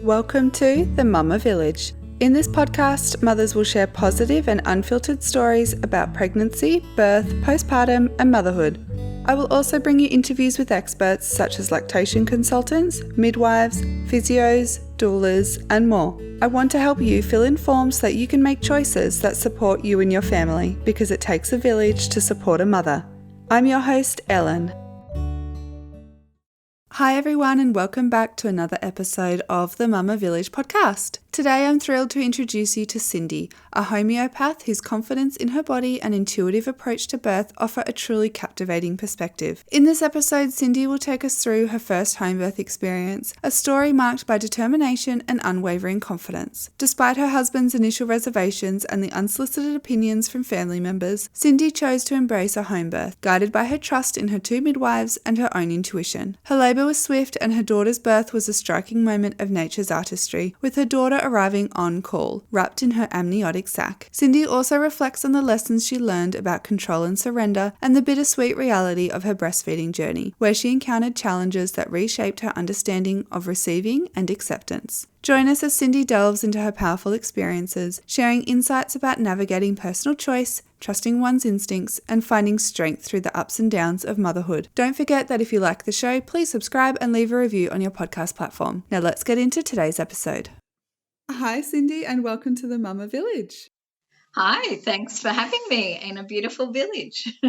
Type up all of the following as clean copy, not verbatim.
Welcome to the Mama Village. In this podcast, mothers will share positive and unfiltered stories about pregnancy, birth, postpartum, and motherhood. I will also bring you interviews with experts such as lactation consultants, midwives, physios, doulas, and more. I want to help you feel informed so that you can make choices that support you and your family, because it takes a village to support a mother. I'm your host, Ellen. Hi everyone, and welcome back to another episode of the Mama Village podcast. Today I'm thrilled to introduce you to Cindy, a homeopath whose confidence in her body and intuitive approach to birth offer a truly captivating perspective. In this episode, Cindy will take us through her first home birth experience, a story marked by determination and unwavering confidence. Despite her husband's initial reservations and the unsolicited opinions from family members, Cindy chose to embrace a home birth, guided by her trust in her two midwives and her own intuition. Her labour was swift and her daughter's birth was a striking moment of nature's artistry, with her daughter arriving on caul, wrapped in her amniotic sac. Cindy also reflects on the lessons she learned about control and surrender and the bittersweet reality of her breastfeeding journey, where she encountered challenges that reshaped her understanding of receiving and acceptance. Join us as Cindy delves into her powerful experiences, sharing insights about navigating personal choice, trusting one's instincts, and finding strength through the ups and downs of motherhood. Don't forget that if you like the show, please subscribe and leave a review on your podcast platform. Now let's get into today's episode. Hi Cindy, and welcome to the Mama Village. Hi, thanks for having me in a beautiful village.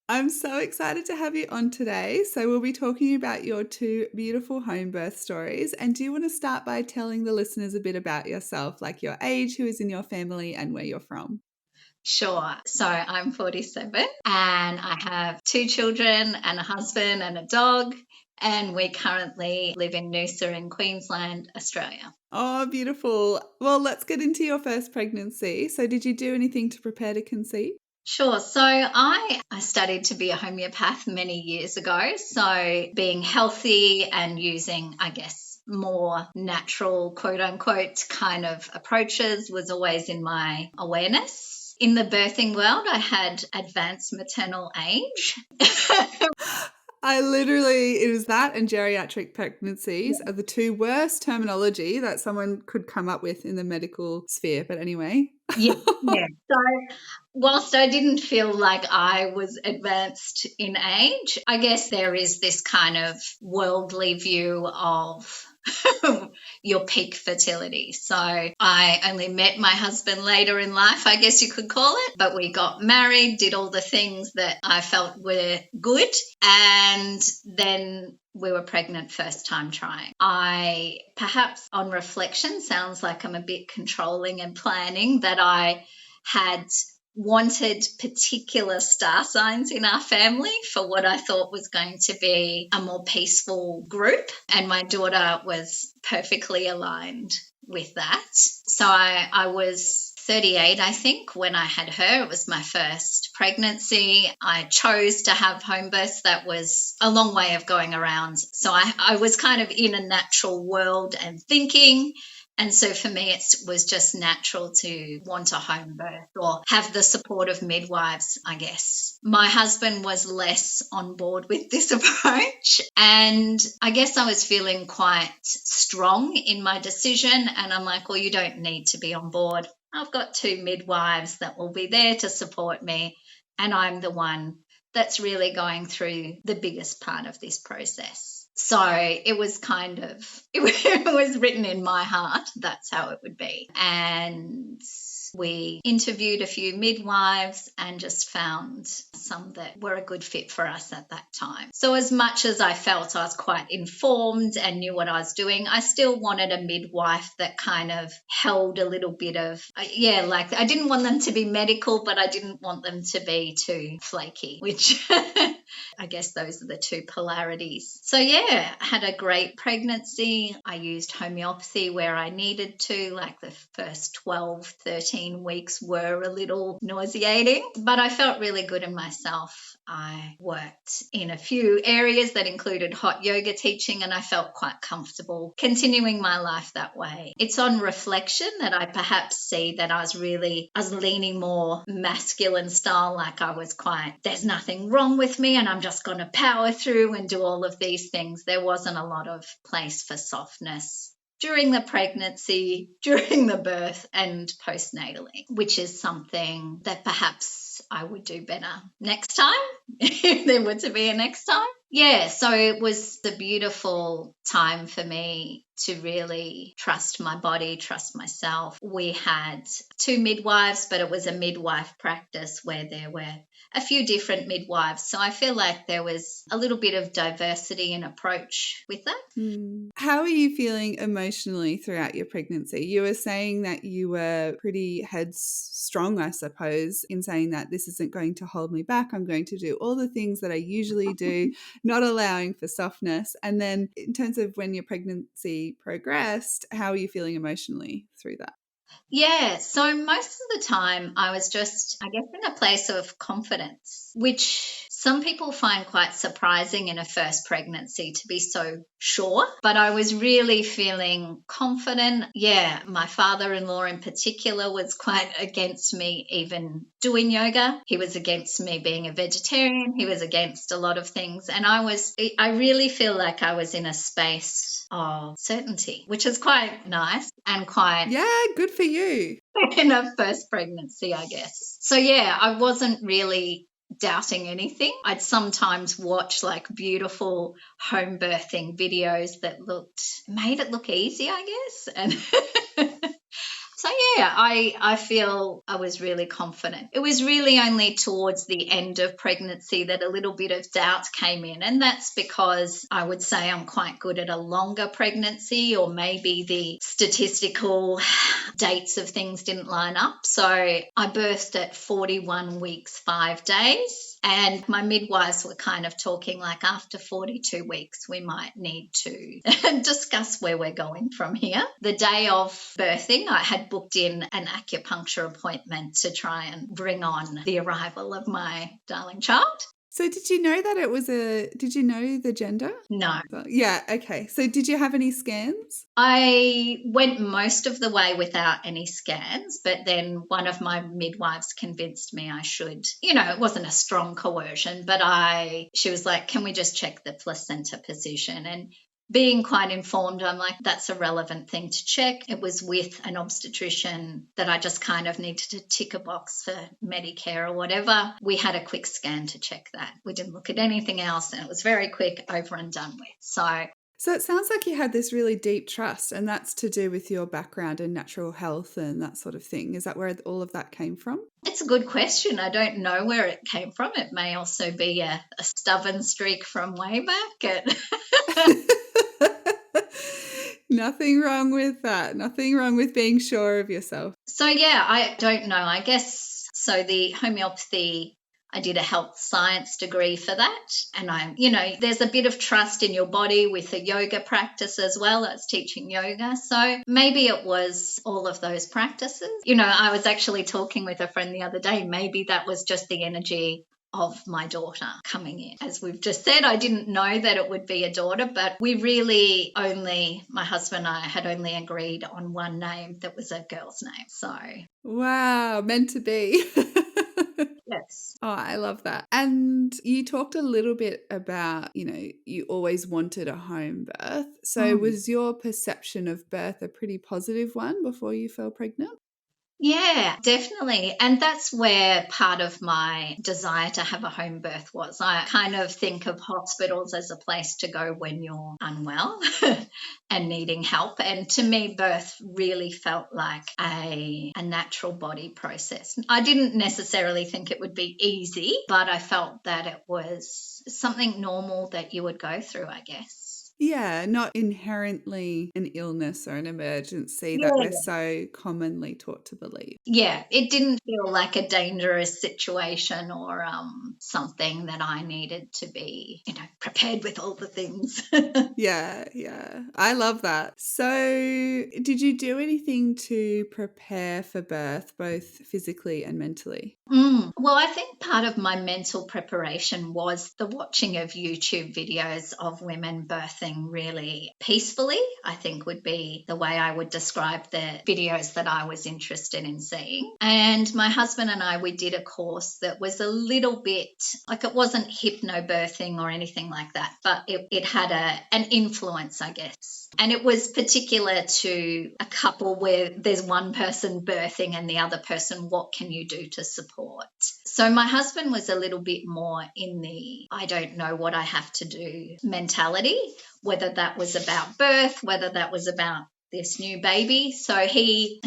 I'm so excited to have you on today. So we'll be talking about your two beautiful home birth stories. And do you want to start by telling the listeners a bit about yourself, like your age, who is in your family, and where you're from? Sure. So I'm 47 and I have two children and a husband and a dog. And we currently live in Noosa in Queensland, Australia. Oh, beautiful. Well, let's get into your first pregnancy. So did you do anything to prepare to conceive? Sure. So I studied to be a homeopath many years ago. So being healthy and using, I guess, more natural, quote unquote, kind of approaches was always in my awareness. In the birthing world, I had advanced maternal age. It was that and geriatric pregnancies are the two worst terminology that someone could come up with in the medical sphere. But anyway. Yeah. So whilst I didn't feel like I was advanced in age, I guess there is this kind of worldly view of your peak fertility. So I only met my husband later in life, I guess you could call it, but we got married, did all the things that I felt were good, and then we were pregnant first time trying. I perhaps on reflection sounds like I'm a bit controlling and planning, that I had wanted particular star signs in our family for what I thought was going to be a more peaceful group. And my daughter was perfectly aligned with that. So I was 38, I think, when I had her. It was my first pregnancy. I chose to have home births. That was a long way of going around. So I was kind of in a natural world and thinking. And so for me, it was just natural to want a home birth or have the support of midwives, I guess. My husband was less on board with this approach. And I guess I was feeling quite strong in my decision. And I'm like, well, you don't need to be on board. I've got two midwives that will be there to support me. And I'm the one that's really going through the biggest part of this process. So it was it was written in my heart. That's how it would be. And we interviewed a few midwives and just found some that were a good fit for us at that time. So as much as I felt I was quite informed and knew what I was doing, I still wanted a midwife that kind of held a little bit of, like I didn't want them to be medical, but I didn't want them to be too flaky, which I guess those are the two polarities. So I had a great pregnancy. I used homeopathy where I needed to, like the first 12, 13 weeks were a little nauseating, but I felt really good in myself. I worked in a few areas that included hot yoga teaching, and I felt quite comfortable continuing my life that way. It's on reflection that I perhaps see that I was leaning more masculine style, like I was there's nothing wrong with me and I'm just going to power through and do all of these things. There wasn't a lot of place for softness during the pregnancy, during the birth, and postnatally, which is something that perhaps I would do better next time if there were to be a next time. Yeah, so it was a beautiful time for me to really trust my body, trust myself. We had 2 midwives, but it was a midwife practice where there were a few different midwives. So I feel like there was a little bit of diversity in approach with that. How are you feeling emotionally throughout your pregnancy? You were saying that you were pretty headstrong, I suppose, in saying that this isn't going to hold me back. I'm going to do all the things that I usually do, not allowing for softness. And then in terms of when your pregnancy progressed, how are you feeling emotionally through that? Yeah, so most of the time I was just, I guess, in a place of confidence, which some people find quite surprising in a first pregnancy to be so sure. But I was really feeling confident. Yeah, my father-in-law in particular was quite against me even doing yoga. He was against me being a vegetarian. He was against a lot of things. And I really feel like I was in a space of certainty, which is quite nice and quite Yeah, good for you. in a first pregnancy, I guess. So, yeah, I wasn't really doubting anything. I'd sometimes watch like beautiful home birthing videos that made it look easy, I guess. And so, yeah, I feel I was really confident. It was really only towards the end of pregnancy that a little bit of doubt came in. And that's because I would say I'm quite good at a longer pregnancy, or maybe the statistical dates of things didn't line up. So I birthed at 41 weeks, 5 days. And my midwives were kind of talking like after 42 weeks, we might need to discuss where we're going from here. The day of birthing, I had booked in an acupuncture appointment to try and bring on the arrival of my darling child. So did you know that did you know the gender? No. Yeah, okay. So did you have any scans? I went most of the way without any scans, but then one of my midwives convinced me I should, it wasn't a strong coercion, but she was like, can we just check the placenta position? And being quite informed, I'm like, that's a relevant thing to check. It was with an obstetrician that I just kind of needed to tick a box for Medicare or whatever. We had a quick scan to check that. We didn't look at anything else, and it was very quick, over and done with. So it sounds like you had this really deep trust, and that's to do with your background in natural health and that sort of thing. Is that where all of that came from? It's a good question. I don't know where it came from. It may also be a stubborn streak from way back. Nothing wrong with that. Nothing wrong with being sure of yourself. So, yeah, I don't know. I guess so. The homeopathy, I did a health science degree for that. And there's a bit of trust in your body with a yoga practice as well as teaching yoga. So maybe it was all of those practices. I was actually talking with a friend the other day. Maybe that was just the energy of my daughter coming in. As we've just said, I didn't know that it would be a daughter, but we really my husband and I had only agreed on one name that was a girl's name. So. Wow, meant to be. Yes. Oh, I love that. And you talked a little bit about, you always wanted a home birth. So was your perception of birth a pretty positive one before you fell pregnant? Yeah, definitely. And that's where part of my desire to have a home birth was. I kind of think of hospitals as a place to go when you're unwell and needing help. And to me, birth really felt like a natural body process. I didn't necessarily think it would be easy, but I felt that it was something normal that you would go through, I guess. Yeah, not inherently an illness or an emergency that Yeah. we're so commonly taught to believe. Yeah, it didn't feel like a dangerous situation or something that I needed to be, prepared with all the things. Yeah. I love that. So did you do anything to prepare for birth, both physically and mentally? Well, I think part of my mental preparation was the watching of YouTube videos of women birthing birthing really peacefully, I think would be the way I would describe the videos that I was interested in seeing. And my husband and I, we did a course that was a little bit, like it wasn't hypnobirthing or anything like that, but it had an influence, I guess. And it was particular to a couple where there's one person birthing and the other person, what can you do to support? So my husband was a little bit more in the, I don't know what I have to do mentality, whether that was about birth, whether that was about this new baby. So he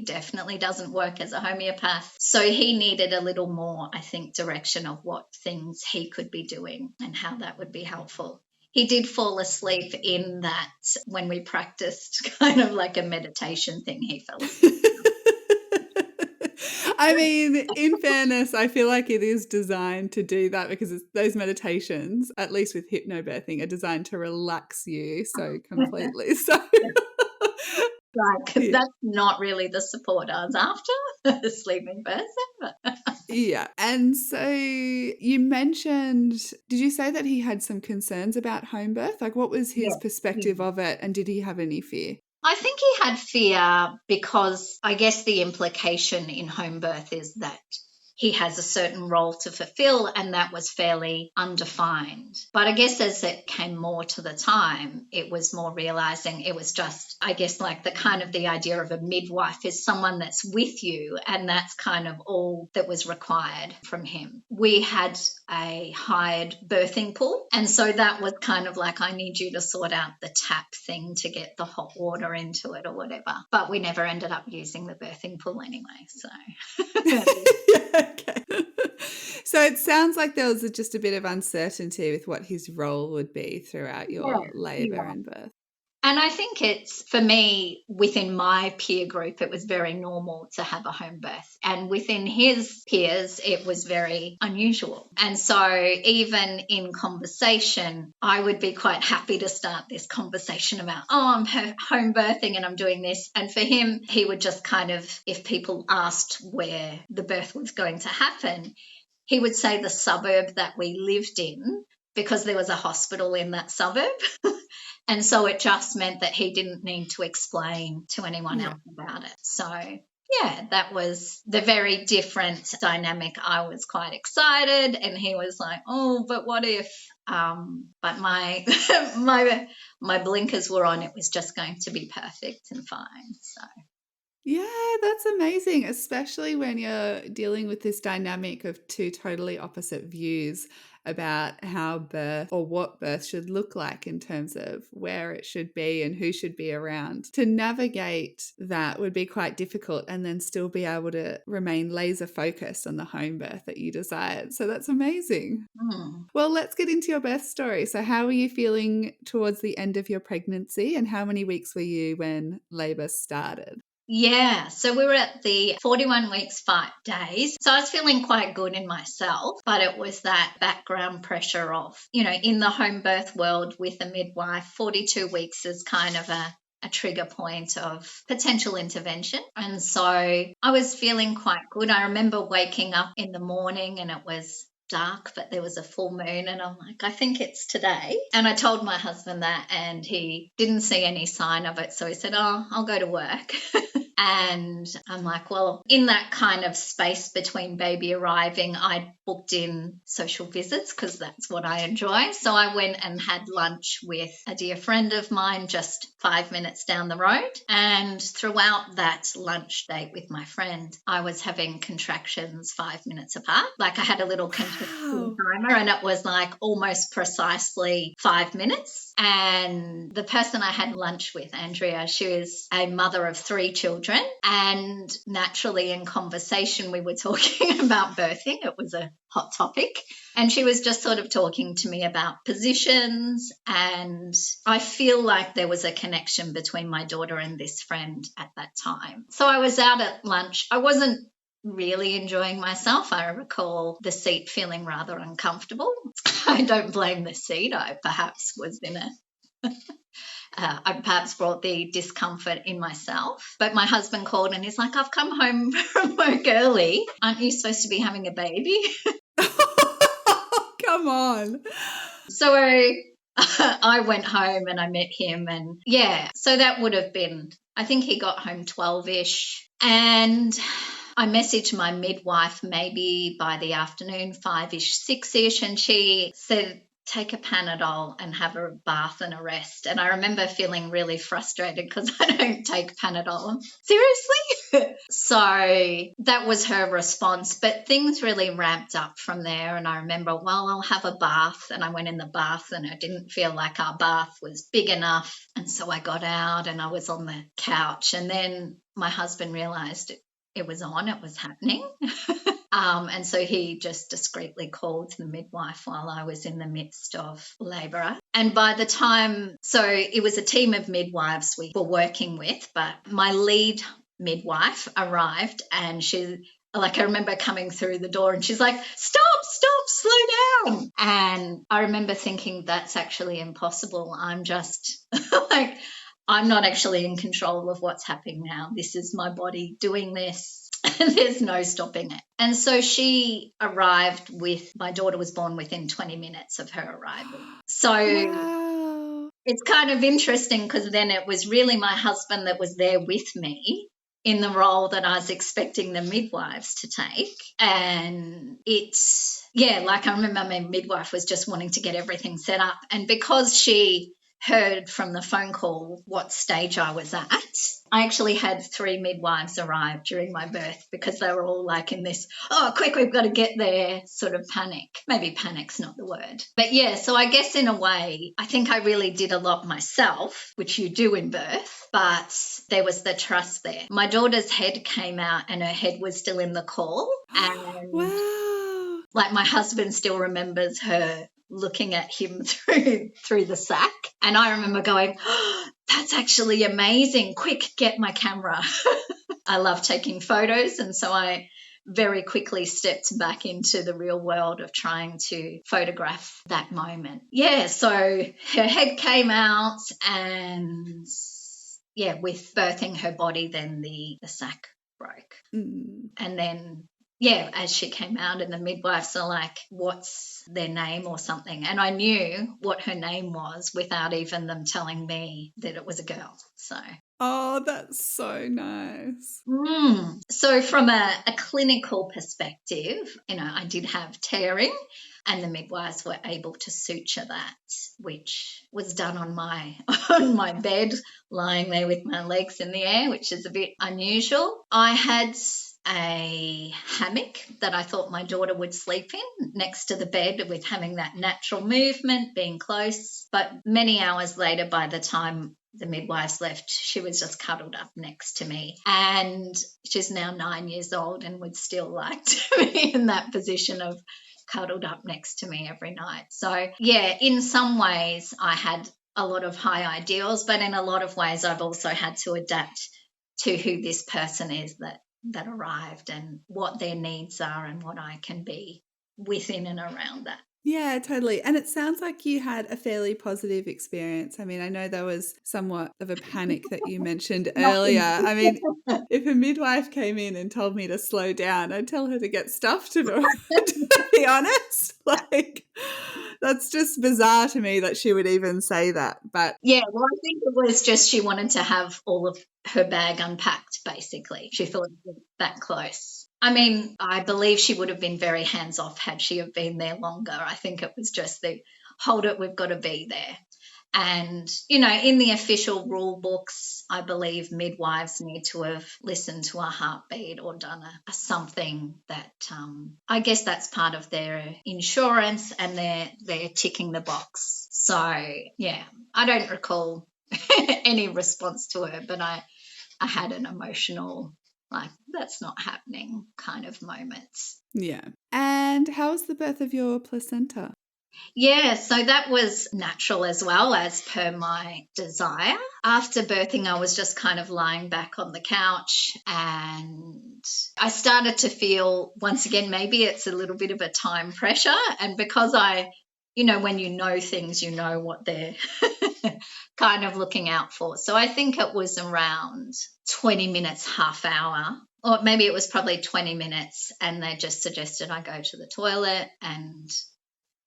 definitely doesn't work as a homeopath. So he needed a little more, I think, direction of what things he could be doing and how that would be helpful. He did fall asleep in that when we practiced kind of like a meditation thing, he fell asleep. I mean, in fairness, I feel like it is designed to do that because those meditations, at least with hypnobirthing, are designed to relax you so completely. So, Right, because yeah. that's not really the support I was after, the sleeping person. Yeah. And so you mentioned, did you say that he had some concerns about home birth? Like, what was his Yeah. perspective of it? And did he have any fear? I think he had fear because I guess the implication in home birth is that he has a certain role to fulfill, and that was fairly undefined. But I guess as it came more to the time, it was more realizing it was just, I guess, like the kind of the idea of a midwife is someone that's with you, and that's kind of all that was required from him. We had a hired birthing pool, and so that was kind of like, I need you to sort out the tap thing to get the hot water into it or whatever. But we never ended up using the birthing pool anyway, so Okay. So it sounds like there was just a bit of uncertainty with what his role would be throughout your labour yeah. and birth. And I think it's, for me, within my peer group, it was very normal to have a home birth. And within his peers, it was very unusual. And so even in conversation, I would be quite happy to start this conversation about, oh, I'm home birthing and I'm doing this. And for him, he would just kind of, if people asked where the birth was going to happen, he would say the suburb that we lived in because there was a hospital in that suburb. And so it just meant that he didn't need to explain to anyone else about it. So, yeah, that was the very different dynamic. I was quite excited and he was like, oh, but what if? But my my blinkers were on. It was just going to be perfect and fine. So. Yeah, that's amazing, especially when you're dealing with this dynamic of two totally opposite views about how birth or what birth should look like in terms of where it should be and who should be around. To navigate that would be quite difficult and then still be able to remain laser focused on the home birth that you desired. So that's amazing. Well, let's get into your birth story. So how were you feeling towards the end of your pregnancy and how many weeks were you when labour started? Yeah, so we were at the 41 weeks, 5 days. So I was feeling quite good in myself, but it was that background pressure of, in the home birth world with a midwife, 42 weeks is kind of a trigger point of potential intervention. And so I was feeling quite good. I remember waking up in the morning and it was dark, but there was a full moon and I'm like, I think it's today. And I told my husband that and he didn't see any sign of it. So he said, oh, I'll go to work. And I'm like, well, in that kind of space between baby arriving, I booked in social visits because that's what I enjoy. So I went and had lunch with a dear friend of mine just 5 minutes down the road. And throughout that lunch date with my friend, I was having contractions 5 minutes apart. Like I had a little contraction timer and it was like almost precisely 5 minutes. And the person I had lunch with, Andrea, she was a mother of 3 children. And naturally in conversation, we were talking about birthing. It was a hot topic. And she was just sort of talking to me about positions. And I feel like there was a connection between my daughter and this friend at that time. So I was out at lunch. I wasn't really enjoying myself. I recall the seat feeling rather uncomfortable. I don't blame the seat. I perhaps was in I perhaps brought the discomfort in myself. But my husband called and he's like, I've come home from work early. Aren't you supposed to be having a baby? Come on. So I went home and I met him. And yeah, so that would have been, I think he got home 12-ish. And I messaged my midwife maybe by the afternoon, 5-ish, 6-ish, and she said, take a Panadol and have a bath and a rest. And I remember feeling really frustrated because I don't take Panadol. Seriously? So that was her response. But things really ramped up from there. And I remember, well, I'll have a bath. And I went in the bath and I didn't feel like our bath was big enough. And so I got out and I was on the couch. And then my husband realized it was on, it was happening. And so he just discreetly called the midwife while I was in the midst of labour. And by the time, so it was a team of midwives we were working with, but my lead midwife arrived and I remember coming through the door and she's like, stop, slow down. And I remember thinking, that's actually impossible. I'm just like, I'm not actually in control of what's happening now. This is my body doing this. There's no stopping it. And so she arrived my daughter was born within 20 minutes of her arrival. So Wow. it's kind of interesting because then it was really my husband that was there with me in the role that I was expecting the midwives to take. And I remember my midwife was just wanting to get everything set up. And because she heard from the phone call what stage I was at, I actually had 3 midwives arrive during my birth because they were all like in this, oh, quick, we've got to get there sort of panic. Maybe panic's not the word. But yeah, so I guess in a way, I think I really did a lot myself, which you do in birth, but there was the trust there. My daughter's head came out and her head was still in the caul. And Wow. like my husband still remembers her looking at him through the sack. And I remember going, oh, that's actually amazing. Quick, get my camera. I love taking photos. And so I very quickly stepped back into the real world of trying to photograph that moment. Yeah, so her head came out and yeah, with birthing her body, then the sack broke. And then yeah, as she came out and the midwives are like, what's their name or something? And I knew what her name was without even them telling me that it was a girl. So. Oh, that's so nice. So from a clinical perspective, I did have tearing and the midwives were able to suture that, which was done on my bed, lying there with my legs in the air, which is a bit unusual. I had a hammock that I thought my daughter would sleep in next to the bed with having that natural movement, being close. But many hours later, by the time the midwives left, she was just cuddled up next to me. And she's now 9 years old and would still like to be in that position of cuddled up next to me every night. So yeah, in some ways I had a lot of high ideals, but in a lot of ways I've also had to adapt to who this person is that arrived and what their needs are and what I can be within and around that. Yeah, totally. And it sounds like you had a fairly positive experience. I mean, I know there was somewhat of a panic that you mentioned earlier. I mean, if a midwife came in and told me to slow down, I'd tell her to get stuff to be honest. Like, that's just bizarre to me that she would even say that. But yeah, well, I think it was just she wanted to have all of her bag unpacked, basically. She thought it was that close. I mean, I believe she would have been very hands-off had she have been there longer. I think it was just hold it, we've got to be there. And, in the official rule books, I believe midwives need to have listened to a heartbeat or done something that I guess that's part of their insurance and they're ticking the box. So, yeah, I don't recall any response to her, but I had an emotional, like, that's not happening kind of moments. Yeah. And how was the birth of your placenta? Yeah, so that was natural as well, as per my desire. After birthing, I was just kind of lying back on the couch and I started to feel, once again, maybe it's a little bit of a time pressure. And because when you know things, you know what they're kind of looking out for. So I think it was around 20 minutes, half hour, or maybe it was probably 20 minutes. And they just suggested I go to the toilet and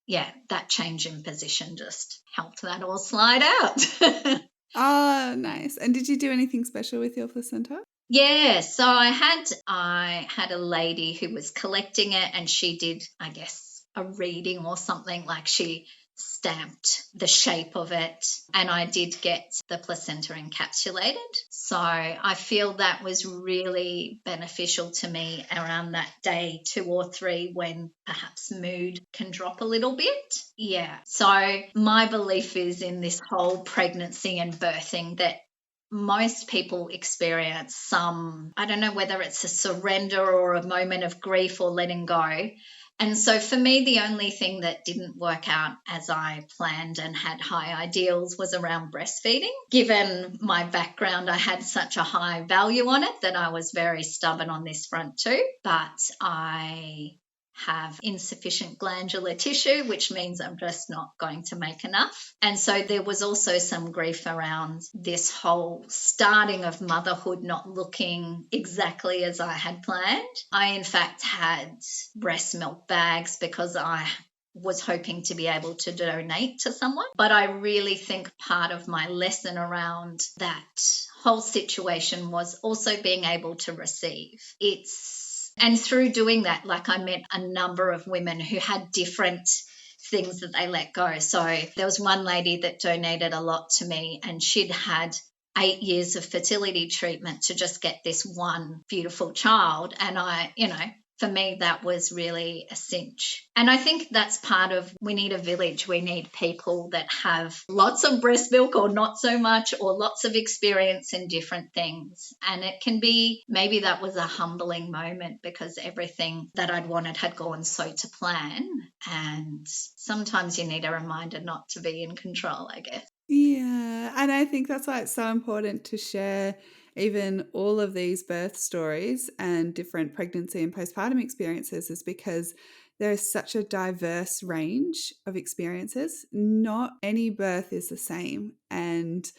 yeah, that change in position just helped that all slide out. Oh, nice. And did you do anything special with your placenta? Yeah, so I had a lady who was collecting it, and she did, I guess, a reading or something, like she stamped the shape of it, and I did get the placenta encapsulated. So I feel that was really beneficial to me around that day 2 or 3, when perhaps mood can drop a little bit. Yeah. So my belief is in this whole pregnancy and birthing that most people experience some, I don't know whether it's a surrender or a moment of grief or letting go. And so for me, the only thing that didn't work out as I planned and had high ideals was around breastfeeding. Given my background, I had such a high value on it that I was very stubborn on this front too. But I have insufficient glandular tissue, which means I'm just not going to make enough. And so there was also some grief around this whole starting of motherhood not looking exactly as I had planned. I, in fact, had breast milk bags because I was hoping to be able to donate to someone. But I really think part of my lesson around that whole situation was also being able to receive. And through doing that, like, I met a number of women who had different things that they let go. So there was one lady that donated a lot to me, and she'd had 8 years of fertility treatment to just get this one beautiful child. And for me, that was really a cinch. And I think that's part of, we need a village. We need people that have lots of breast milk or not so much, or lots of experience in different things. And it can be, maybe that was a humbling moment because everything that I'd wanted had gone so to plan. And sometimes you need a reminder not to be in control, I guess. Yeah, and I think that's why it's so important to share even all of these birth stories and different pregnancy and postpartum experiences, is because there is such a diverse range of experiences. Not any birth is the same. And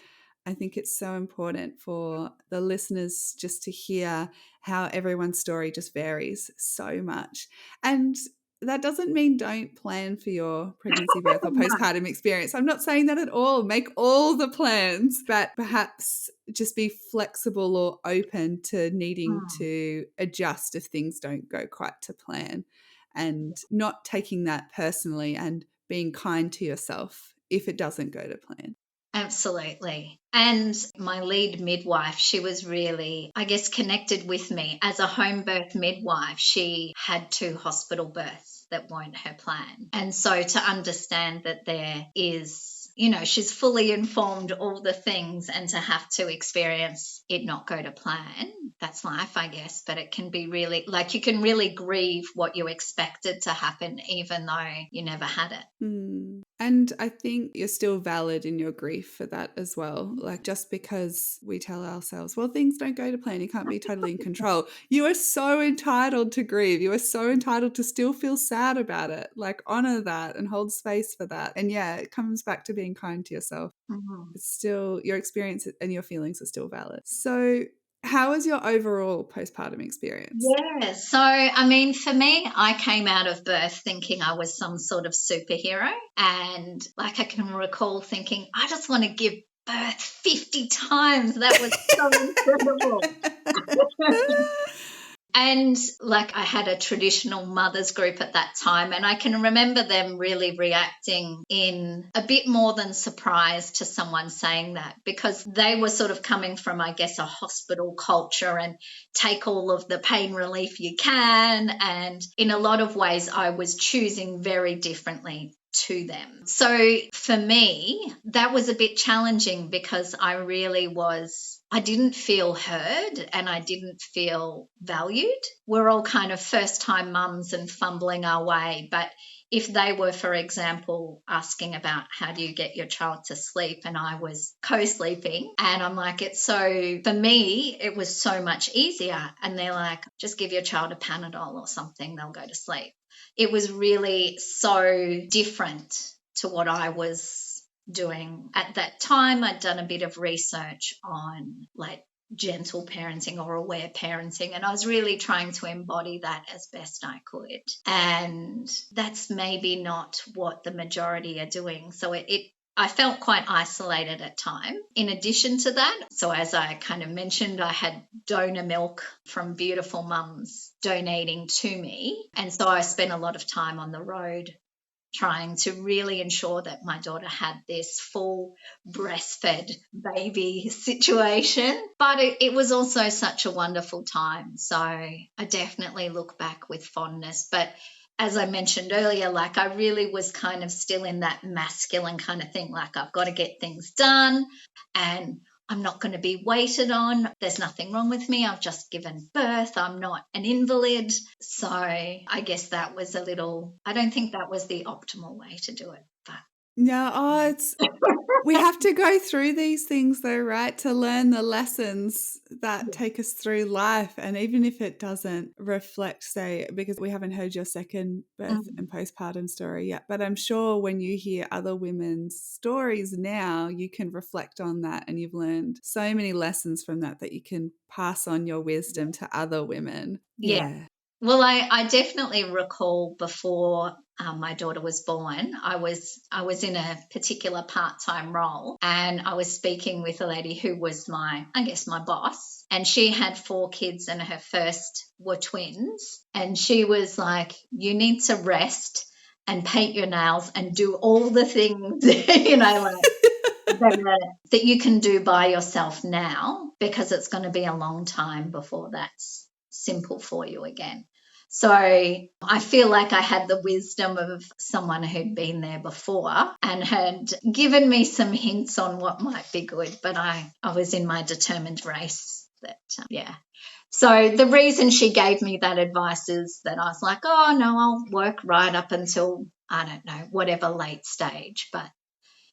I think it's so important for the listeners just to hear how everyone's story just varies so much. And that doesn't mean don't plan for your pregnancy, birth, or No. postpartum experience. I'm not saying that at all. Make all the plans, but perhaps just be flexible or open to needing Mm. to adjust if things don't go quite to plan, and not taking that personally, and being kind to yourself if it doesn't go to plan. Absolutely. And my lead midwife, she was really, I guess, connected with me. As a home birth midwife, she had 2 hospital births that weren't her plan. And so to understand that there is, she's fully informed all the things, and to have to experience it not go to plan, that's life, I guess. But it can be really, like, you can really grieve what you expected to happen, even though you never had it. And I think you're still valid in your grief for that as well. Like, just because we tell ourselves, well, things don't go to plan, you can't be totally in control. You are so entitled to grieve. You are so entitled to still feel sad about it. Like, honor that and hold space for that. And yeah, it comes back to being kind to yourself. Mhm. It's still, your experience and your feelings are still valid. So how was your overall postpartum experience? Yeah. So, I mean, for me, I came out of birth thinking I was some sort of superhero. And like, I can recall thinking, I just want to give birth 50 times. That was so incredible. And like, I had a traditional mothers group at that time, and I can remember them really reacting in a bit more than surprise to someone saying that, because they were sort of coming from, I guess, a hospital culture and take all of the pain relief you can. And in a lot of ways, I was choosing very differently to them. So for me, that was a bit challenging because I didn't feel heard and I didn't feel valued. We're all kind of first time mums and fumbling our way. But if they were, for example, asking about how do you get your child to sleep, and I was co-sleeping, and I'm like, for me, it was so much easier. And they're like, just give your child a Panadol or something, they'll go to sleep. It was really so different to what I was doing at that time. I'd done a bit of research on like gentle parenting or aware parenting. And I was really trying to embody that as best I could. And that's maybe not what the majority are doing. So I felt quite isolated at time. In addition to that, so as I kind of mentioned, I had donor milk from beautiful mums donating to me. And so I spent a lot of time on the road trying to really ensure that my daughter had this full breastfed baby situation. But it was also such a wonderful time. So I definitely look back with fondness. But as I mentioned earlier, like I really was kind of still in that masculine kind of thing, like I've got to get things done and I'm not going to be waited on. There's nothing wrong with me. I've just given birth. I'm not an invalid. So I guess that was I don't think that was the optimal way to do it. But No, we have to go through these things though, right? To learn the lessons that take us through life. And even if it doesn't reflect, say, because we haven't heard your second birth and postpartum story yet, but I'm sure when you hear other women's stories now, you can reflect on that and you've learned so many lessons from that you can pass on your wisdom to other women. Yeah. Well, I definitely recall before my daughter was born, I was in a particular part-time role, and I was speaking with a lady who was my boss, and she had 4 kids and her first were twins, and she was like, you need to rest and paint your nails and do all the things, that you can do by yourself now, because it's going to be a long time before that's simple for you again. So I feel like I had the wisdom of someone who'd been there before and had given me some hints on what might be good, but I was in my determined race that, So the reason she gave me that advice is that I was like, oh no, I'll work right up until, I don't know, whatever late stage. But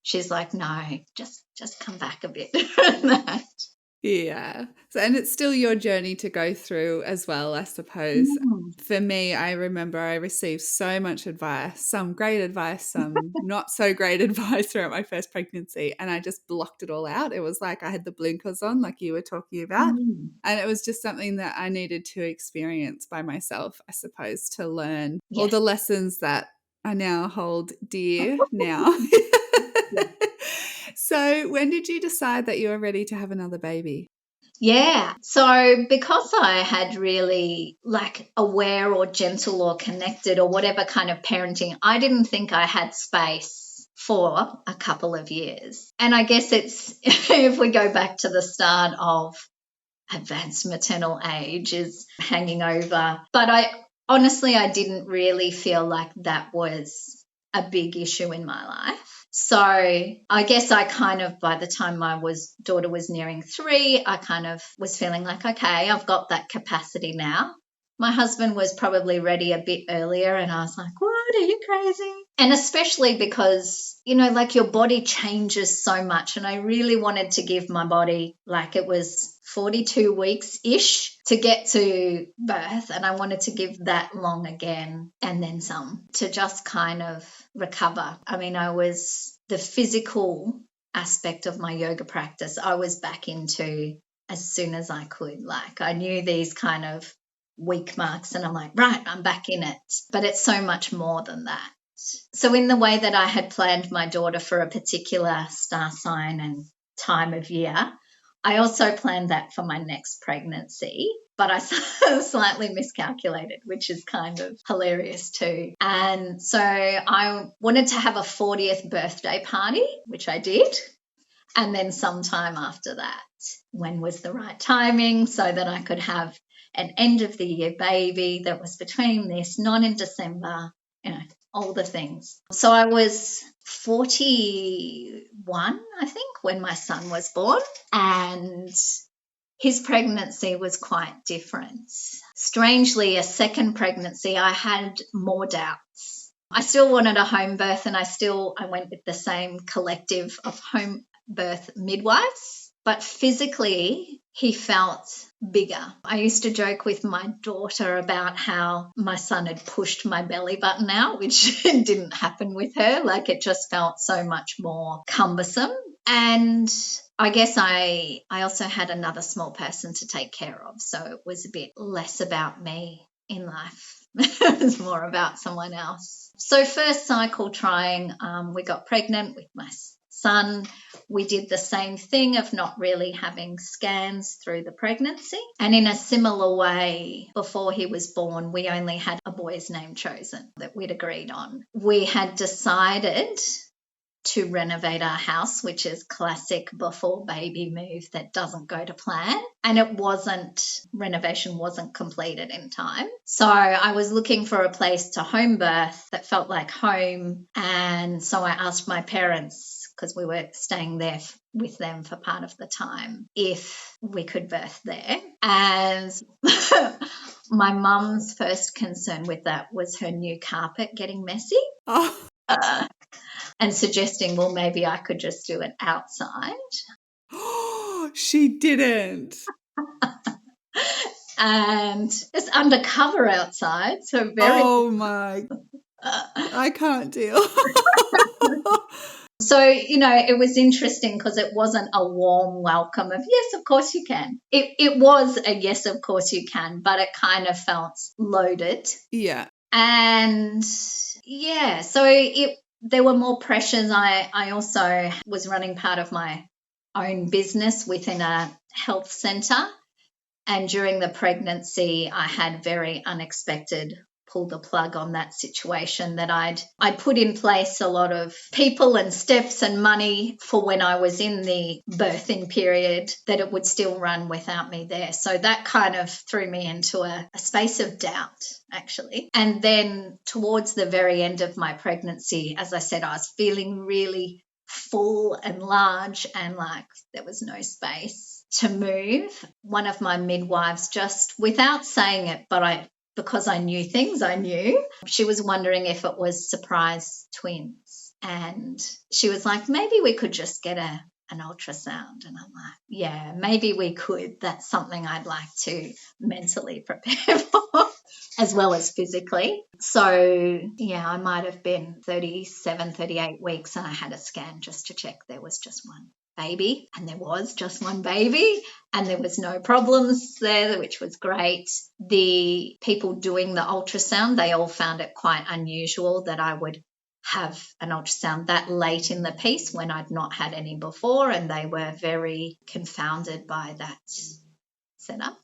she's like, no, just come back a bit. Yeah. So, and it's still your journey to go through as well, I suppose. For me, I remember I received so much advice, some great advice, some not so great advice throughout my first pregnancy. And I just blocked it all out. It was like I had the blinkers on, like you were talking about. And it was just something that I needed to experience by myself, I suppose, to learn all the lessons that I now hold dear now. So when did you decide that you were ready to have another baby? Yeah. So because I had really aware or gentle or connected or whatever kind of parenting, I didn't think I had space for a couple of years. And I guess it's, if we go back to the start of advanced maternal age is hanging over. But I didn't really feel like that was a big issue in my life. So I guess I kind of, by the time my daughter was nearing 3, I kind of was feeling like, okay, I've got that capacity now. My husband was probably ready a bit earlier, and I was like, what, are you crazy? And especially because, your body changes so much, and I really wanted to give my body, it was 42 weeks-ish to get to birth, and I wanted to give that long again and then some to just kind of recover. I mean, the physical aspect of my yoga practice, I was back into as soon as I could. I knew these kind of weak marks, and I'm like, right, I'm back in it. But it's so much more than that. So in the way that I had planned my daughter for a particular star sign and time of year, I also planned that for my next pregnancy, but I slightly miscalculated, which is kind of hilarious too. And so I wanted to have a 40th birthday party, which I did. And then sometime after that, when was the right timing so that I could have an end of the year baby that was between this, not in December, all the things. So I was 41, I think, when my son was born, and his pregnancy was quite different. Strangely, a second pregnancy, I had more doubts. I still wanted a home birth, and I went with the same collective of home birth midwives, but physically he felt bigger. I used to joke with my daughter about how my son had pushed my belly button out, which didn't happen with her. It just felt so much more cumbersome. And I guess I also had another small person to take care of. So it was a bit less about me in life. It was more about someone else. So first cycle trying, we got pregnant with my son. We did the same thing of not really having scans through the pregnancy. And in a similar way, before he was born, we only had a boy's name chosen that we'd agreed on. We had decided to renovate our house, which is classic before baby move that doesn't go to plan. And renovation wasn't completed in time. So I was looking for a place to home birth that felt like home. And so I asked my parents, because we were staying there with them for part of the time, if we could birth there. And my mum's first concern with that was her new carpet getting messy. Oh. And suggesting, well, maybe I could just do it outside. She didn't. And it's undercover outside, so very. Oh my! I can't deal. So, it was interesting because it wasn't a warm welcome of, yes, of course you can. It was a yes, of course you can, but it kind of felt loaded. Yeah. And yeah, so there were more pressures. I also was running part of my own business within a health centre. And during the pregnancy, I had very unexpected pull the plug on that situation that I'd put in place a lot of people and steps and money for when I was in the birthing period, that it would still run without me there. So that kind of threw me into a space of doubt, actually. And then towards the very end of my pregnancy, as I said, I was feeling really full and large and like there was no space to move. One of my midwives, just without saying it, but because I knew things, I knew, she was wondering if it was surprise twins. And she was like, maybe we could just get an ultrasound. And I'm like, yeah, maybe we could. That's something I'd like to mentally prepare for as well as physically. So yeah, I might have been 37, 38 weeks and I had a scan just to check there was just one baby, and there was just one baby and there was no problems there, which was great. The people doing the ultrasound, they all found it quite unusual that I would have an ultrasound that late in the piece when I'd not had any before, and they were very confounded by that setup.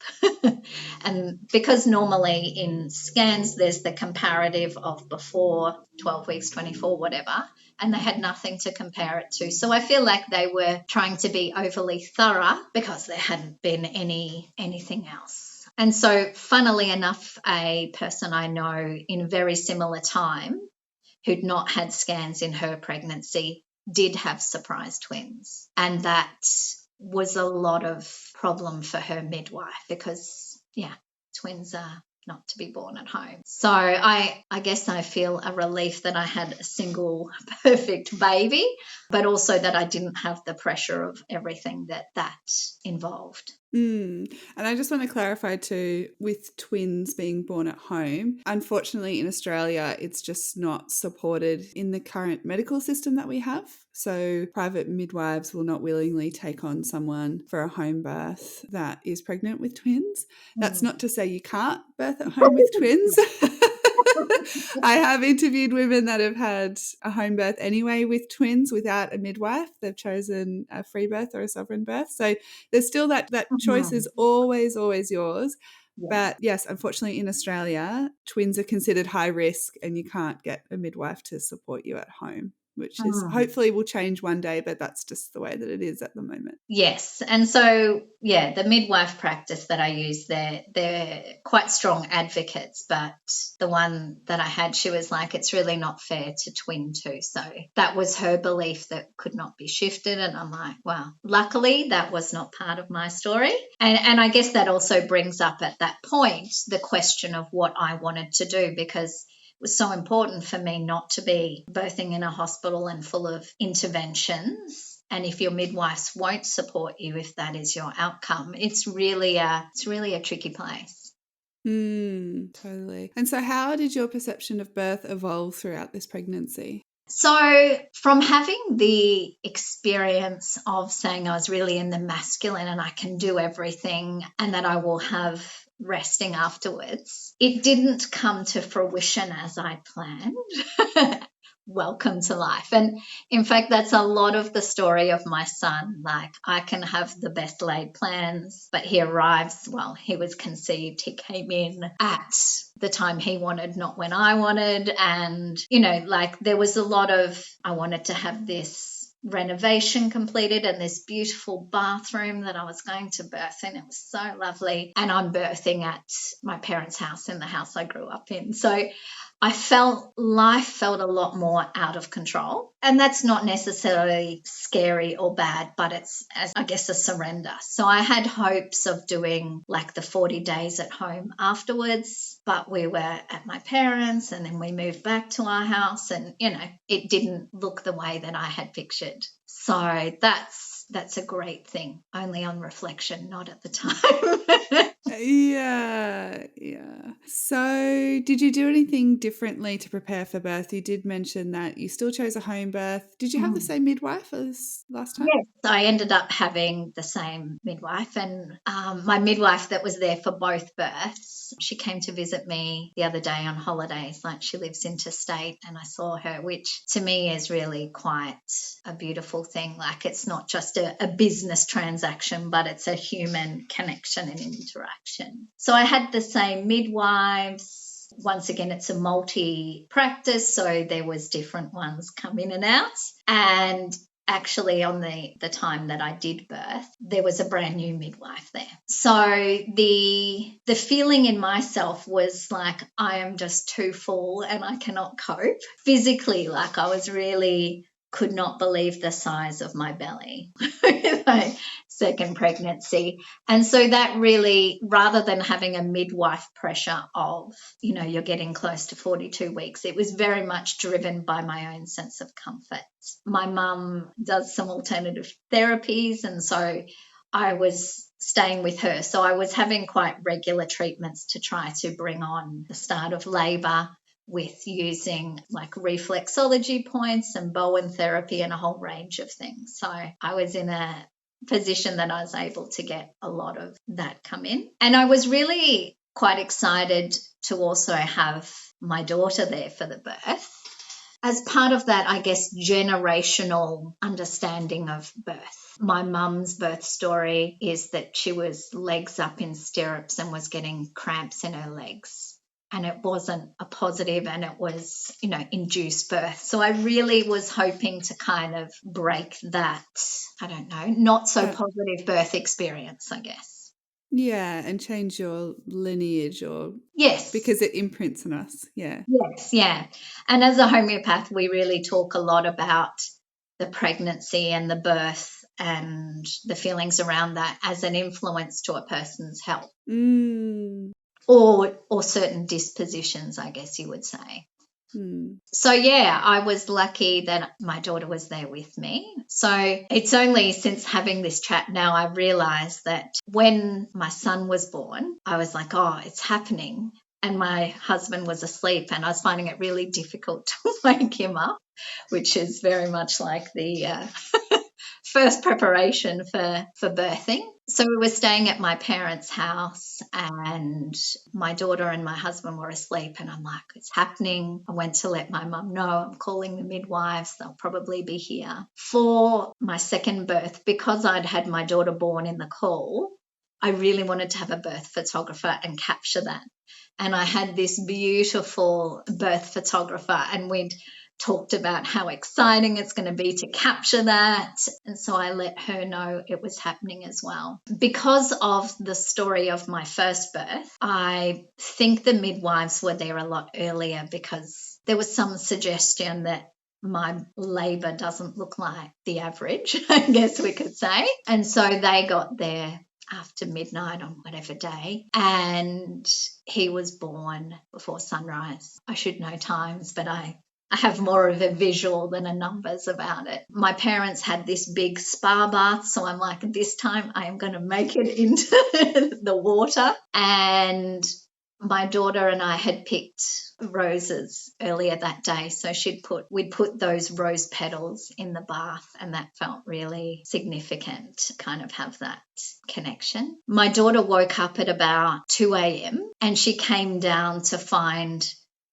And because normally in scans there's the comparative of before 12 weeks, 24, whatever, and they had nothing to compare it to. So I feel like they were trying to be overly thorough because there hadn't been anything else. And so funnily enough, a person I know in a very similar time who'd not had scans in her pregnancy did have surprise twins, and that was a lot of problem for her midwife because, yeah, twins are not to be born at home. So I guess I feel a relief that I had a single perfect baby, but also that I didn't have the pressure of everything that involved. And I just want to clarify too, with twins being born at home, unfortunately in Australia, it's just not supported in the current medical system that we have. So private midwives will not willingly take on someone for a home birth that is pregnant with twins. That's not to say you can't birth at home with twins. I have interviewed women that have had a home birth anyway with twins without a midwife. They've chosen a free birth or a sovereign birth. So there's still that choice is always yours. Yeah. But yes, unfortunately in Australia, twins are considered high risk and you can't get a midwife to support you at home, which is hopefully will change one day, but that's just the way that it is at the moment. Yes. And so, yeah, the midwife practice that I use, they're quite strong advocates, but the one that I had, she was like, it's really not fair to twin too. So that was her belief that could not be shifted. And I'm like, wow, luckily that was not part of my story. And I guess that also brings up at that point the question of what I wanted to do, because it was so important for me not to be birthing in a hospital and full of interventions. And if your midwives won't support you, if that is your outcome, it's really a tricky place. Totally. And so how did your perception of birth evolve throughout this pregnancy? So from having the experience of saying I was really in the masculine and I can do everything and that I will have resting afterwards, it didn't come to fruition as I planned. Welcome to life. And in fact, that's a lot of the story of my son. Like, I can have the best laid plans, but he arrives, well, he was conceived, he came in at the time he wanted, not when I wanted. And, like, there was a lot of, I wanted to have this renovation completed and this beautiful bathroom that I was going to birth in. It was so lovely. And I'm birthing at my parents' house, in the house I grew up in. So I felt life felt a lot more out of control. And that's not necessarily scary or bad, but it's, I guess, a surrender. So I had hopes of doing like the 40 days at home afterwards, but we were at my parents' and then we moved back to our house and, it didn't look the way that I had pictured. So that's a great thing, only on reflection, not at the time. Yeah. So did you do anything differently to prepare for birth? You did mention that you still chose a home birth. Did you have the same midwife as last time? Yes, I ended up having the same midwife, and my midwife that was there for both births, she came to visit me the other day on holidays. Like, she lives interstate, and I saw her, which to me is really quite a beautiful thing. Like, it's not just a business transaction, but it's a human connection and interaction. So I had the same midwives. Once again, it's a multi-practice, so there was different ones come in and out. And actually, on the time that I did birth, there was a brand new midwife there. So the feeling in myself was like, I am just too full and I cannot cope. Physically, like, I was really could not believe the size of my belly. My second pregnancy. And so that really, rather than having a midwife pressure of, you're getting close to 42 weeks, it was very much driven by my own sense of comfort. My mum does some alternative therapies, and so I was staying with her. So I was having quite regular treatments to try to bring on the start of labour, with using like reflexology points and Bowen therapy and a whole range of things. So I was in a position that I was able to get a lot of that come in. And I was really quite excited to also have my daughter there for the birth. As part of that, I guess, generational understanding of birth. My mum's birth story is that she was legs up in stirrups and was getting cramps in her legs. And it wasn't a positive, and it was, induced birth. So I really was hoping to kind of break that, I don't know, not so positive birth experience, I guess. Yeah, and change your lineage, or yes, because it imprints on us. Yeah. Yes, yeah. And as a homeopath, we really talk a lot about the pregnancy and the birth and the feelings around that as an influence to a person's health. Or certain dispositions, I guess you would say. So, yeah, I was lucky that my daughter was there with me. So it's only since having this chat now I realised that when my son was born, I was like, oh, it's happening. And my husband was asleep, and I was finding it really difficult to wake him up, which is very much like the first preparation for birthing. So we were staying at my parents' house, and my daughter and my husband were asleep, and I'm like, it's happening. I went to let my mum know. I'm calling the midwives. They'll probably be here. For my second birth, because I'd had my daughter born in the caul, I really wanted to have a birth photographer and capture that. And I had this beautiful birth photographer, and we'd talked about how exciting it's going to be to capture that. And so I let her know it was happening as well. Because of the story of my first birth, I think the midwives were there a lot earlier, because there was some suggestion that my labour doesn't look like the average, I guess we could say. And so they got there after midnight on whatever day, and he was born before sunrise. I should know times, but I have more of a visual than a numbers about it. My parents had this big spa bath, so I'm like, this time I am going to make it into the water. And my daughter and I had picked roses earlier that day. So we'd put those rose petals in the bath, and that felt really significant to kind of have that connection. My daughter woke up at about 2 a.m. and she came down to find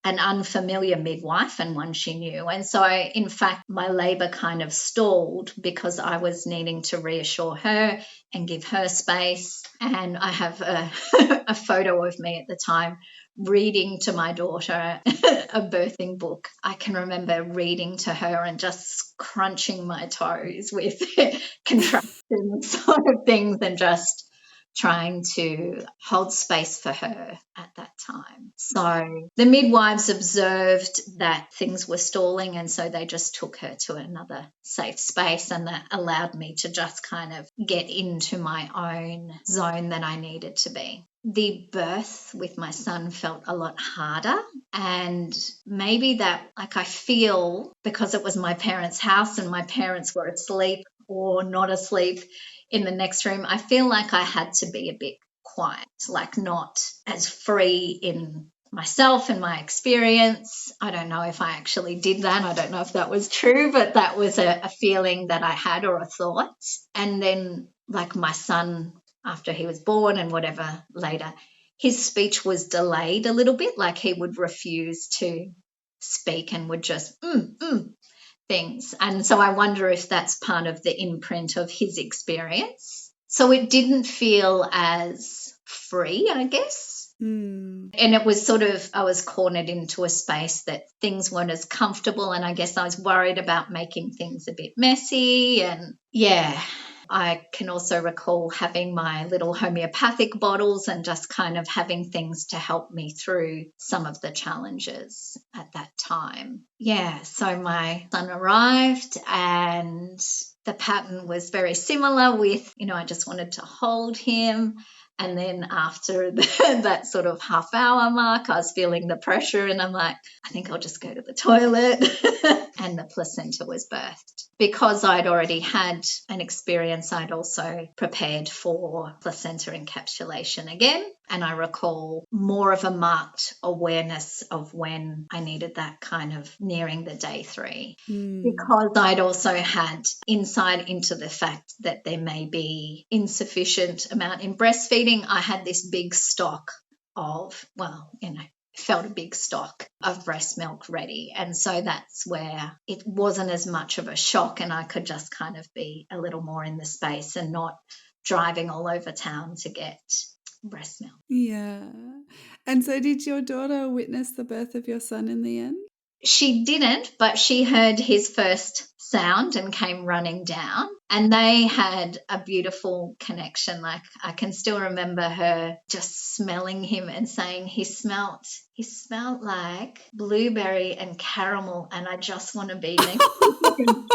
an unfamiliar midwife and one she knew. And so, in fact, my labor kind of stalled because I was needing to reassure her and give her space. And I have a photo of me at the time reading to my daughter a birthing book. I can remember reading to her and just crunching my toes with contractions sort of things and just trying to hold space for her at that time. So the midwives observed that things were stalling, and so they just took her to another safe space, and that allowed me to just kind of get into my own zone that I needed to be. The birth with my son felt a lot harder, and maybe that, like, I feel because it was my parents' house and my parents were asleep or not asleep in the next room, I feel like I had to be a bit quiet, like not as free in myself and my experience. I don't know if I actually did that. I don't know if that was true, but that was a feeling that I had, or a thought. And then, like, my son, after he was born and whatever later, his speech was delayed a little bit, like he would refuse to speak and would just things. And so I wonder if that's part of the imprint of his experience. So it didn't feel as free, I guess. And it was sort of, I was cornered into a space that things weren't as comfortable. And I guess I was worried about making things a bit messy. And yeah, I can also recall having my little homeopathic bottles and just kind of having things to help me through some of the challenges at that time. Yeah, so my son arrived and the pattern was very similar with, I just wanted to hold him. And then after that sort of half hour mark, I was feeling the pressure and I'm like, I think I'll just go to the toilet. And the placenta was birthed. Because I'd already had an experience, I'd also prepared for placenta encapsulation again. And I recall more of a marked awareness of when I needed that kind of nearing the day 3. Because I'd also had insight into the fact that there may be insufficient amount in breastfeeding. I had this big stock of, felt a big stock of breast milk ready. And so that's where it wasn't as much of a shock, and I could just kind of be a little more in the space and not driving all over town to get breast milk. Yeah. And so did your daughter witness the birth of your son in the end? She didn't, but she heard his first sound and came running down, and they had a beautiful connection. Like, I can still remember her just smelling him and saying he smelt like blueberry and caramel, and I just want to be next to him.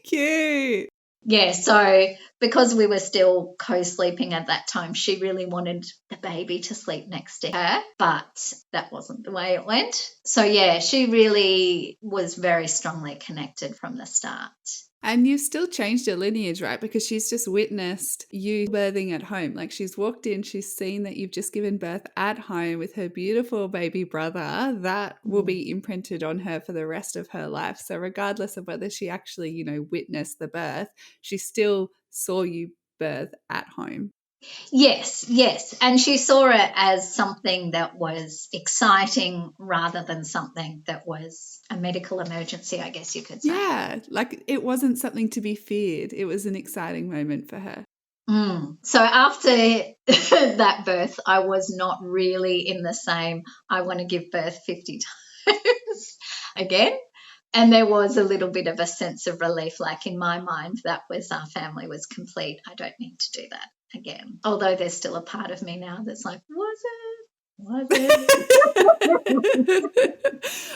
Cute. Yeah, so because we were still co-sleeping at that time, she really wanted the baby to sleep next to her, but that wasn't the way it went. So yeah, she really was very strongly connected from the start. And you've still changed your lineage, right? Because she's just witnessed you birthing at home. Like, she's walked in, she's seen that you've just given birth at home with her beautiful baby brother. That will be imprinted on her for the rest of her life. So regardless of whether she actually, witnessed the birth, she still saw you birth at home. Yes. And she saw it as something that was exciting rather than something that was a medical emergency, I guess you could say. Yeah, like it wasn't something to be feared. It was an exciting moment for her. So after that birth, I was not really in the same, I want to give birth 50 times again. And there was a little bit of a sense of relief, like in my mind, that was our family was complete. I don't need to do that again. Although there's still a part of me now that's like, was it?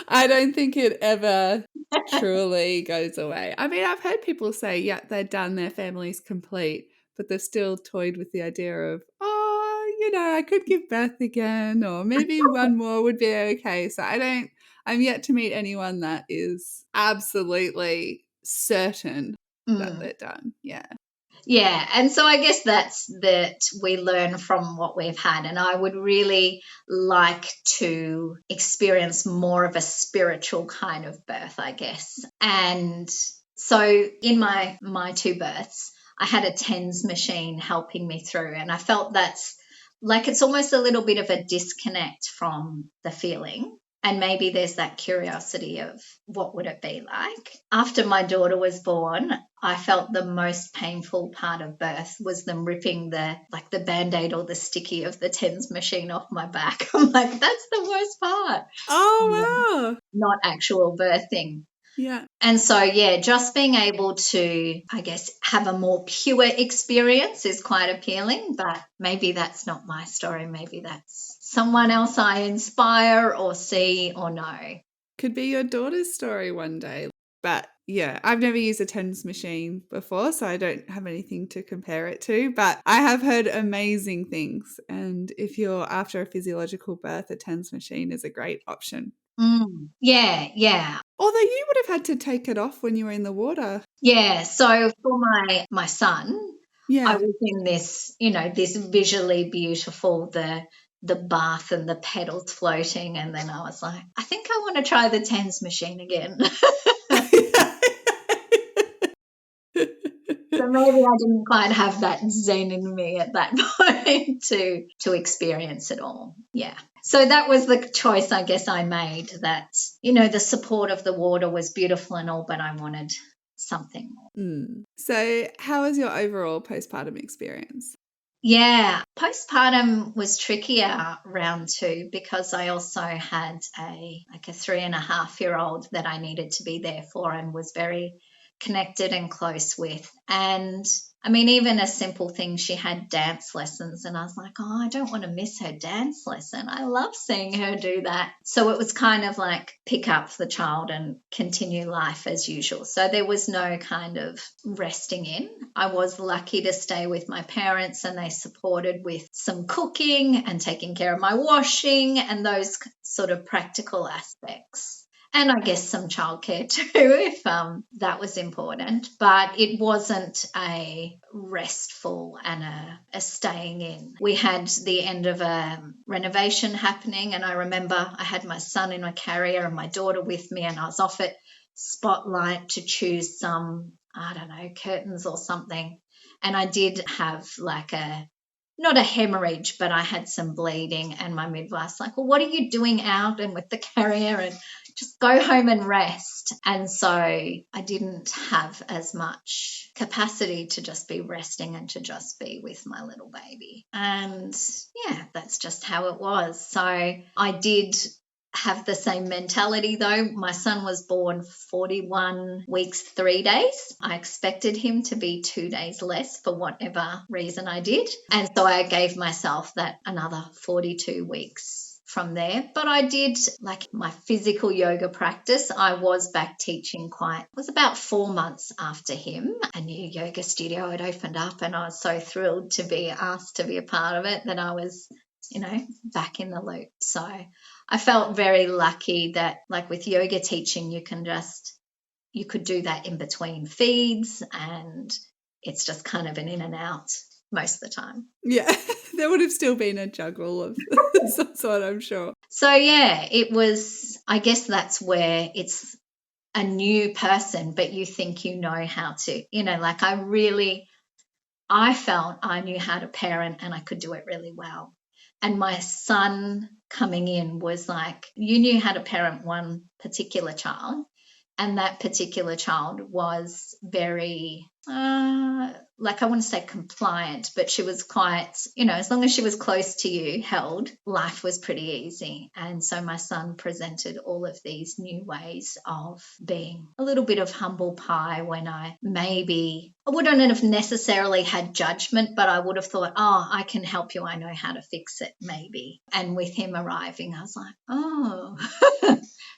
I don't think it ever truly goes away. I mean, I've heard people say, yeah, they're done, their family's complete, but they've still toyed with the idea of, I could give birth again, or maybe one more would be okay. So I'm yet to meet anyone that is absolutely certain that they're done. Yeah. Yeah, and so I guess that's that we learn from what we've had. And I would really like to experience more of a spiritual kind of birth, I guess. And so in my two births, I had a TENS machine helping me through, and I felt that's like it's almost a little bit of a disconnect from the feeling. And maybe there's that curiosity of what would it be like. After my daughter was born, I felt the most painful part of birth was them ripping the band-aid or the sticky of the TENS machine off my back. I'm like, that's the worst part. Oh, wow. Not actual birthing. Yeah. And so, yeah, just being able to, I guess, have a more pure experience is quite appealing, but maybe that's not my story. Maybe that's someone else I inspire or see or know. Could be your daughter's story one day. But yeah, I've never used a TENS machine before, so I don't have anything to compare it to. But I have heard amazing things. And if you're after a physiological birth, a TENS machine is a great option. Yeah, yeah. Although you would have had to take it off when you were in the water. Yeah, so for my son, I Yeah. was in this, this visually beautiful, the bath and the petals floating, and then I was like, I think I want to try the TENS machine again. So maybe I didn't quite have that zen in me at that point to experience it all. Yeah. So that was the choice I guess I made, that, the support of the water was beautiful and all, but I wanted something more. So how was your overall postpartum experience? Yeah, postpartum was trickier round two because I also had a 3.5-year-old that I needed to be there for and was very connected and close with. And I mean, even a simple thing, she had dance lessons, and I was like, oh, I don't want to miss her dance lesson. I love seeing her do that. So it was kind of like pick up the child and continue life as usual. So there was no kind of resting in. I was lucky to stay with my parents, and they supported with some cooking and taking care of my washing and those sort of practical aspects. And I guess some childcare too, if that was important. But it wasn't a restful and a staying in. We had the end of a renovation happening, and I remember I had my son in a carrier and my daughter with me, and I was off at Spotlight to choose some, I don't know, curtains or something. And I did have not a hemorrhage, but I had some bleeding, and my midwife's like, well, what are you doing out and with the carrier? And just go home and rest. And so I didn't have as much capacity to just be resting and to just be with my little baby. And yeah, that's just how it was. So I did have the same mentality though. My son was born 41 weeks, 3 days. I expected him to be 2 days less for whatever reason I did. And so I gave myself that another 42 weeks from there. But I did, like my physical yoga practice, I was back teaching it was about 4 months after him. A new yoga studio had opened up, and I was so thrilled to be asked to be a part of it that I was, back in the loop. So I felt very lucky that, like with yoga teaching, you could do that in between feeds, and it's just kind of an in and out most of the time. Yeah, there would have still been a juggle of some sort, I'm sure. So yeah, it was, I guess that's where it's a new person, but you think you know how to, like I felt I knew how to parent and I could do it really well. And my son coming in was like, you knew how to parent one particular child, and that particular child was very, I wouldn't say compliant, but she was quite, as long as she was close to you, held, life was pretty easy. And so my son presented all of these new ways of being a little bit of humble pie when I wouldn't have necessarily had judgment, but I would have thought, oh, I can help you. I know how to fix it, maybe. And with him arriving, I was like, oh,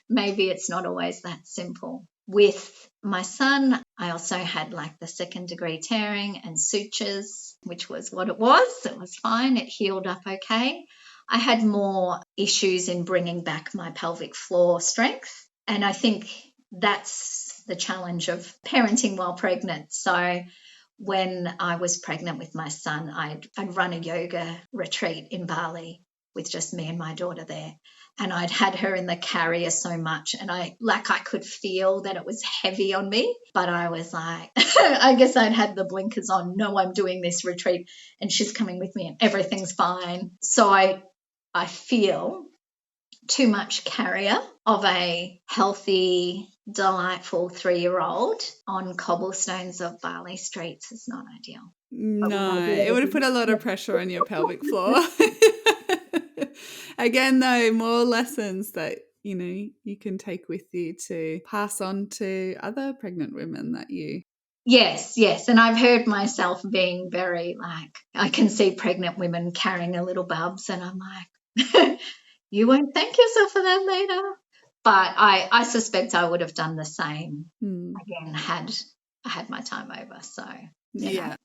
maybe it's not always that simple. With my son, I also had the 2nd-degree tearing and sutures, which was what it was. It was fine. It healed up okay. I had more issues in bringing back my pelvic floor strength. And I think that's the challenge of parenting while pregnant. So when I was pregnant with my son, I'd run a yoga retreat in Bali with just me and my daughter there. And I'd had her in the carrier so much, and I could feel that it was heavy on me, but I was like, I guess I'd had the blinkers on. No, I'm doing this retreat and she's coming with me and everything's fine. So I feel too much carrier of a healthy, delightful 3-year-old on cobblestones of Bali streets is not ideal. No, it would have put a lot of pressure on your pelvic floor. Again, though, more lessons that, you can take with you to pass on to other pregnant women that you... Yes. And I've heard myself being very I can see pregnant women carrying a little bubs and I'm like, you won't thank yourself for that later. But I suspect I would have done the same again had I had my time over. So, yeah.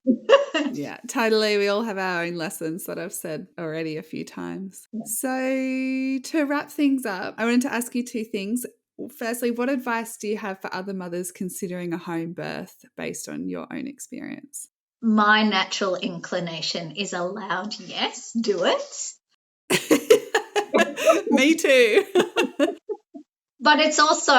Yeah, totally. We all have our own lessons that I've said already a few times. Yeah. So to wrap things up, I wanted to ask you 2 things. Firstly, what advice do you have for other mothers considering a home birth based on your own experience? My natural inclination is a loud yes, do it. Me too. But it's also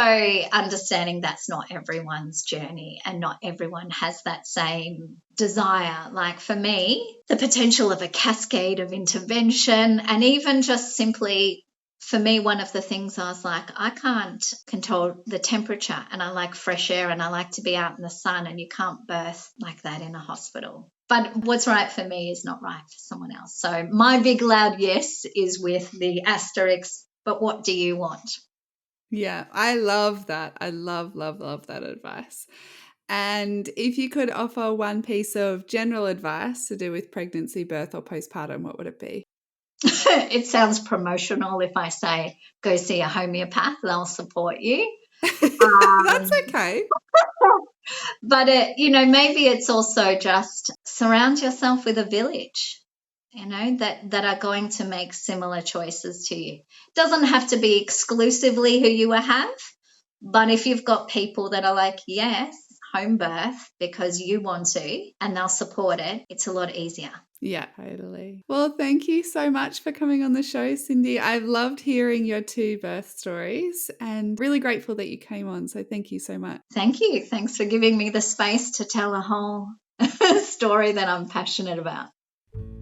understanding that's not everyone's journey and not everyone has that same desire. Like for me, the potential of a cascade of intervention and even just simply, for me, one of the things I was like, I can't control the temperature and I like fresh air and I like to be out in the sun, and you can't birth like that in a hospital. But what's right for me is not right for someone else. So my big loud yes is with the asterisk, but what do you want? Yeah, I love that. I love that advice. And if you could offer one piece of general advice to do with pregnancy, birth, or postpartum, what would it be? It sounds promotional if I say go see a homeopath, they'll support you. That's okay. But maybe it's also just surround yourself with a village, that are going to make similar choices to you. It doesn't have to be exclusively who you have, but if you've got people that are like, yes, home birth because you want to, and they'll support it, it's a lot easier. Yeah, totally. Well, thank you so much for coming on the show, Cindy. I've loved hearing your 2 birth stories and really grateful that you came on. So thank you so much. Thank you. Thanks for giving me the space to tell a whole story that I'm passionate about.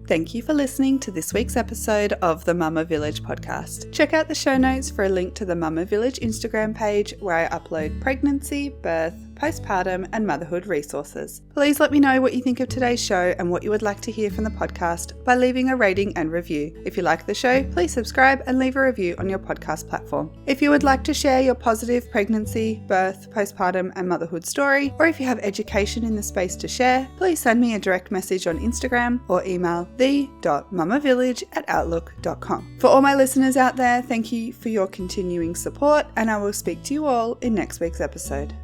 Thank you for listening to this week's episode of the Mama Village podcast. Check out the show notes for a link to the Mama Village Instagram page where I upload pregnancy, birth, postpartum and motherhood resources. Please let me know what you think of today's show and what you would like to hear from the podcast by leaving a rating and review. If you like the show, please subscribe and leave a review on your podcast platform. If you would like to share your positive pregnancy, birth, postpartum and motherhood story, or if you have education in the space to share, please send me a direct message on Instagram or email the.mamavillage@outlook.com. For all my listeners out there, thank you for your continuing support, and I will speak to you all in next week's episode.